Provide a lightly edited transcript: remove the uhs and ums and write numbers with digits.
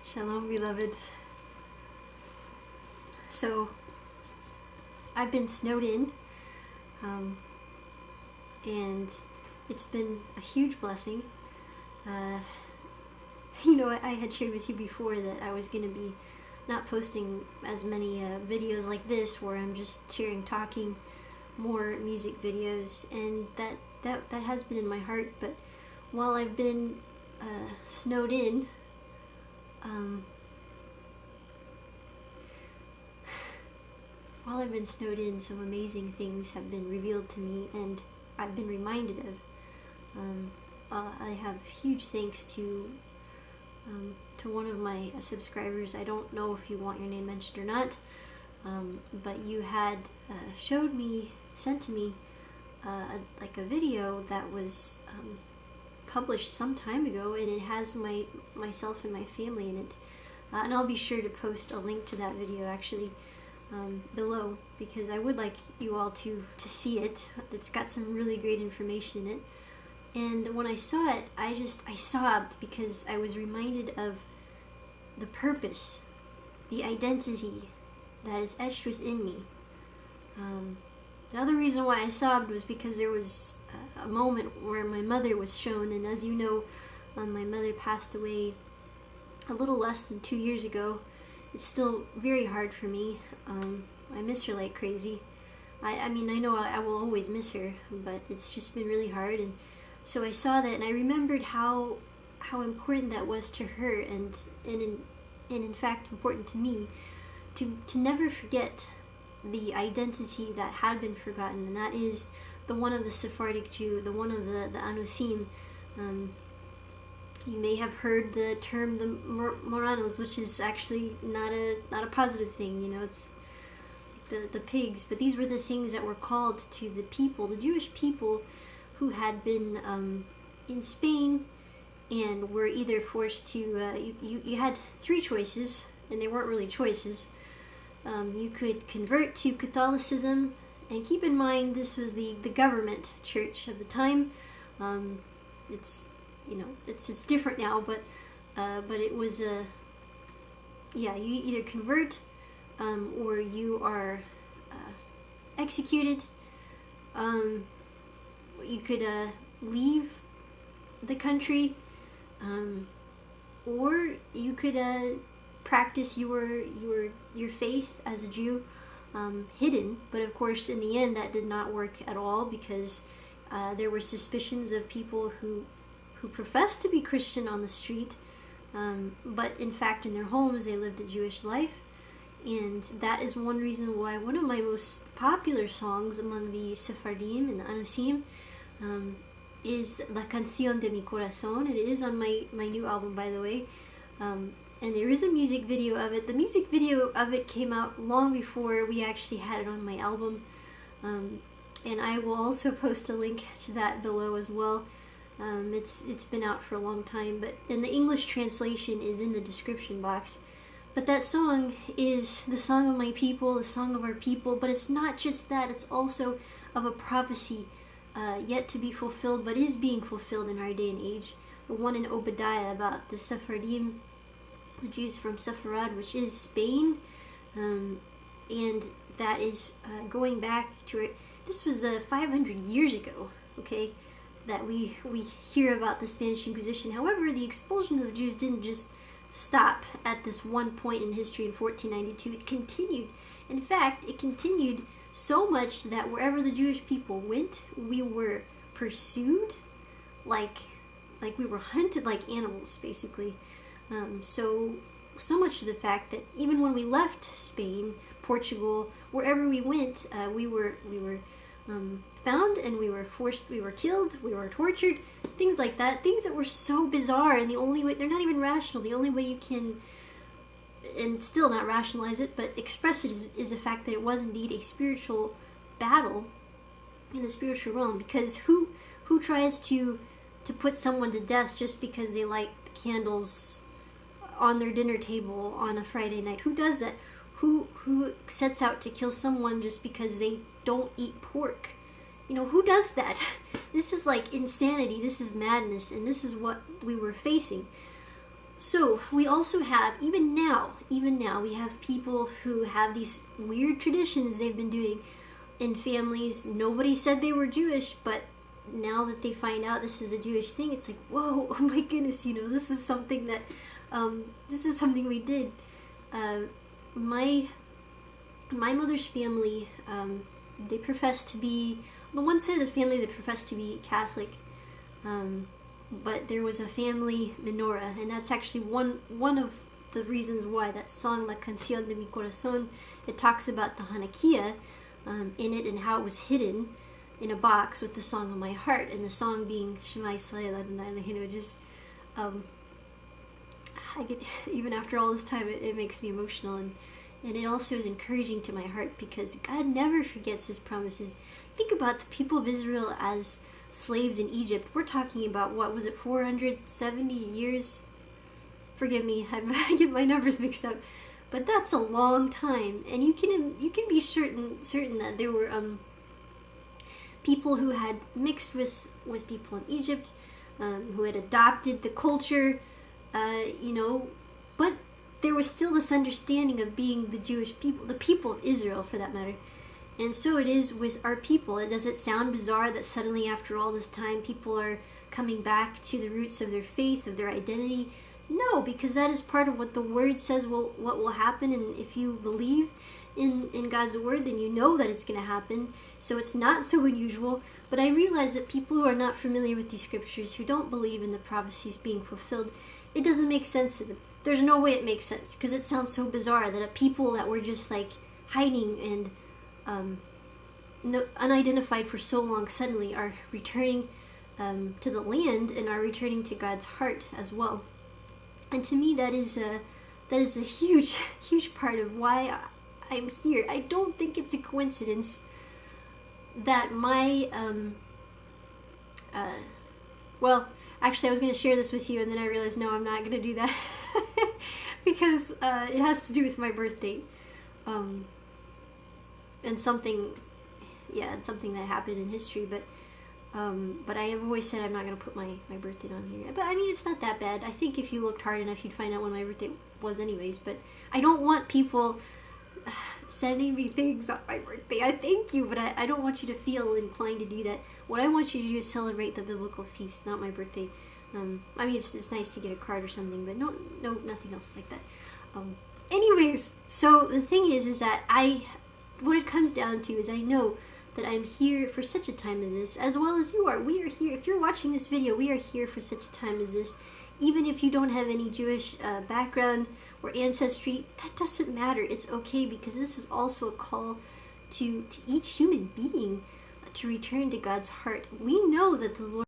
Shalom, beloved. So, I've been snowed in, and it's been a huge blessing. I had shared with you before that I was going to be not posting as many videos like this where I'm just talking, more music videos, and that has been in my heart. But while I've been snowed in, some amazing things have been revealed to me, and I've been reminded of. I have huge thanks to one of my subscribers. I don't know if you want your name mentioned or not, but you had sent to me a video that was published some time ago, and it has myself and my family in it, and I'll be sure to post a link to that video actually below, because I would like you all to see it. It's got some really great information in it, and when I saw it, I sobbed, because I was reminded of the purpose, the identity that is etched within me. The other reason why I sobbed was because there was a moment where my mother was shown, and as you know, my mother passed away a little less than 2 years ago. It's still very hard for me. I miss her like crazy. I mean, I know I will always miss her, but it's just been really hard. And so I saw that, and I remembered how important that was to her, and in fact important to me, to never forget the identity that had been forgotten, and that is the one of the Sephardic Jew, the one of the Anusim. You may have heard the term the Moranos, which is actually not a positive thing. It's the pigs. But these were the things that were called to the people, the Jewish people, who had been in Spain and were either forced to. You had three choices, and they weren't really choices. You could convert to Catholicism, and keep in mind this was the government church of the time. It's different now, but it was you either convert or you are executed. You could leave the country, or you could practice your faith as a Jew hidden. But of course, in the end, that did not work at all, because there were suspicions of people who professed to be Christian on the street, but in fact in their homes they lived a Jewish life. And that is one reason why one of my most popular songs among the Sefardim and the Anusim is La Canción de Mi Corazón, and it is on my new album, by the way. And there is a music video of it. The music video of it came out long before we actually had it on my album, and I will also post a link to that below as well. It's been out for a long time, and the English translation is in the description box. But that song is the song of my people, the song of our people. But it's not just that; it's also of a prophecy yet to be fulfilled, but is being fulfilled in our day and age. The one in Obadiah about the Sefardim, the Jews from Sefarad, which is Spain, and that is going back to it. This was 500 years ago. Okay. That we hear about the Spanish Inquisition. However, the expulsion of the Jews didn't just stop at this one point in history in 1492. It continued. In fact, it continued so much that wherever the Jewish people went, we were pursued, like we were hunted like animals, basically. So much to the fact that even when we left Spain, Portugal, wherever we went, we were found, and we were forced, we were killed, we were tortured, things like that, things that were so bizarre, and the only way, they're not even rational, the only way you can, and still not rationalize it, but express it, is the fact that it was indeed a spiritual battle in the spiritual realm. Because who tries to put someone to death just because they light candles on their dinner table on a Friday night? Who does that? Who sets out to kill someone just because they don't eat pork? Who does that? This is like insanity. This is madness, and this is what we were facing. So we also have, even now, we have people who have these weird traditions they've been doing in families. Nobody said they were Jewish, but now that they find out this is a Jewish thing, it's like, whoa, oh my goodness, this is something that, this is something we did. My mother's family, they profess to be, on one side of the family they profess to be Catholic, but there was a family menorah, and that's actually one of the reasons why that song, La Canción de mi Corazón, it talks about the Hanukkah in it and how it was hidden in a box with the song on my heart, and the song being Shema Yisrael Adonai Eloheinu. Just I get, even after all this time, it makes me emotional, and it also is encouraging to my heart, because God never forgets his promises. Think about the people of Israel as slaves in Egypt. We're talking about, what was it, 470 years? Forgive me, I get my numbers mixed up, but that's a long time. And you can be certain that there were people who had mixed with people in Egypt, who had adopted the culture, but there was still this understanding of being the Jewish people, the people of Israel for that matter. And so it is with our people. Does it sound bizarre that suddenly, after all this time, people are coming back to the roots of their faith, of their identity? No, because that is part of what the Word says what will happen. And if you believe in God's Word, then you know that it's going to happen. So it's not so unusual. But I realize that people who are not familiar with these scriptures, who don't believe in the prophecies being fulfilled, it doesn't make sense to them. There's no way it makes sense, because it sounds so bizarre that a people that were just like hiding and unidentified for so long suddenly are returning to the land and are returning to God's heart as well. And to me, that is a huge part of why I'm here. I don't think it's a coincidence that my well, actually I was going to share this with you, and then I realized no, I'm not going to do that because it has to do with my birth date. And something that happened in history, but I have always said I'm not going to put my birth date on here. But I mean, it's not that bad. I think if you looked hard enough, you'd find out when my birthday was anyways. But I don't want people sending me things on my birthday. I thank you, but I don't want you to feel inclined to do that. What I want you to do is celebrate the biblical feast, not my birthday. I mean, it's nice to get a card or something, but no, nothing else like that. Anyways, so the thing is that what it comes down to is I know that I'm here for such a time as this, as well as you are. We are here. If you're watching this video, we are here for such a time as this. Even if you don't have any Jewish background or ancestry, that doesn't matter. It's okay, because this is also a call to each human being to return to God's heart. We know that the Lord